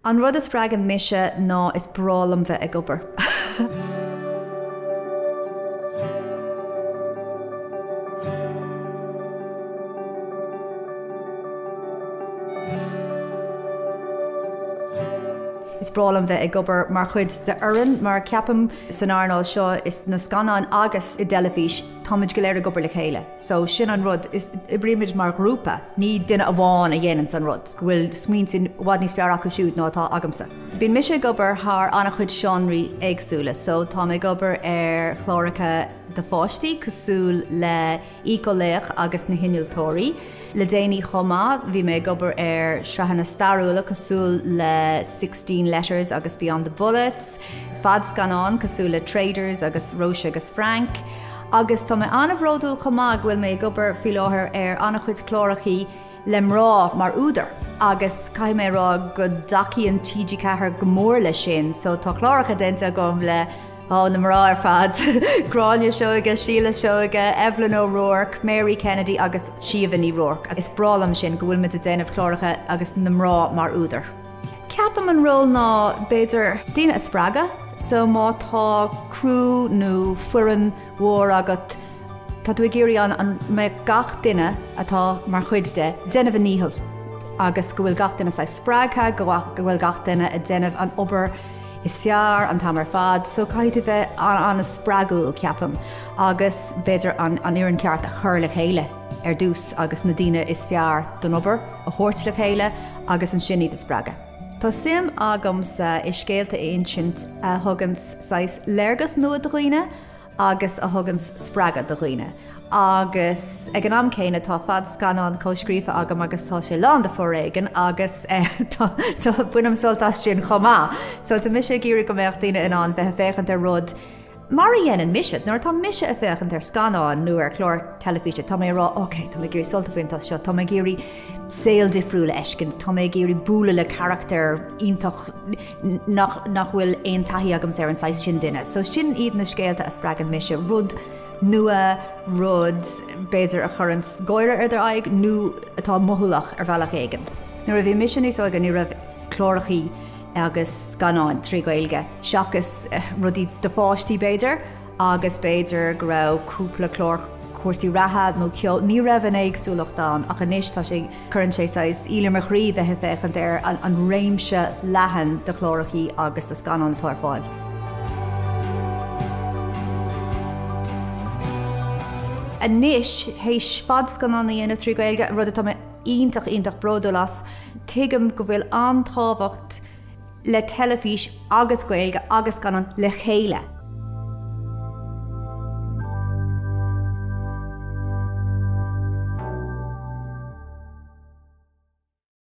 An rud is freagan mise ná is brálam bheith ag obair. Is brálam bheith ag obair mar chuid de uireann mar ceapam san airnáil seo is na scanán agus I deilefís táid go léir ag obair le chéile. So sin an rud is I bríimiid mar grúpa, ní duine a bháin a dhéanaan san rud. Bhfuil smaoin sin bhd níos fearr acu siúd ná tá agamsa. Bhín mise ag obair th annach chuid seanraí éagsúla, so tá ag obair chláracha de fáistí cosúil le ícoléach agus na hinnealtóirí. Le déanaí chomá, bhí mé ag obair sreathanna starúla cosúil le 16 letters agus Beyond the Bullets, fad scanán cosúil le Traders agus Roche agus Frank, agus tá mé anmh ródúil chomá bhfuil mé ag obair fi láthair annach chuid chlórachaí le mrá mar údar, agus cai mé rá go daciíonn TG4 go mór le sin, so tá chláracha dénta gom le na mrá fad, Ghaeilge Seoige, Síle Seoige, Evelyn O'Rourke, Mary Kennedy agus Evelyn O'Rourke. Is brálam sin go bhfuil me a déanamh chláracha agus na mrá mar údar. Ceapam an ról ná beidir daoine a spreaga, so má tá crú nó fuireann mhór agat tá tú géirí an me gach duine atá mar chuid de déanamh a níhil, agus go bhfuil gach duine sa spreagtha go bhfuil gach duine a déanamh an obair is fear an tamar fad, so caiite bheith an spragúil ceapam, agus beidir an iarn ceart a chur le chéile dús agus na daoine is fear don obair a thuirt le chéile agus an sin iad a spreaga. Tá sim agam sa is scéalta ancient a thugans sais léargas nua do dhaoine agus a thugans spreaga do dhaoine. Agus ag an am céine tá fad scanán cóiscríofa agam agus tá sé lán de forréigen agus tá buinam soltas sin chomá. So tá mise géirí go méocht daoine in an bheith féchant ar rud mar a dhéanaan mise, nuair tá mise a féchant ar scanán nó ar chlór telefíse, tá mé rá, oké, tá mé géirí soltafuintas seo, tá mé géirí saoil difriúla eiscint, tá mé géirí búla le character iontoch nach bhfuil aon taithí agam sé an sais sin duine. So sin iad na scéalta a spreagan mise rud nua rud beidir a churann scoire ar aig nó atá mothúlach ar bhealach éigen. Nuair a bhí mise níos óga ní raibh chlórachaí agus scanáin trí Ghaeilge, seachas rudí de fáistí beidir, agus beidir go raibh cúpla chlór cuasaí ratha nó ceol ní raibh an éagsúlachtán ach aníos tá sé churann sé Iomaire chríomh bheith féchant ar an réimse leathan de chlórachaí agus de scanán atá ar fáil. Anis héis fad scanán dhéanamh trí Ghaeilge rud atá ionintach bródú las tuigim go bhfuil an tábhacht le telefís agus Ghaeilge agus scanán le chéile.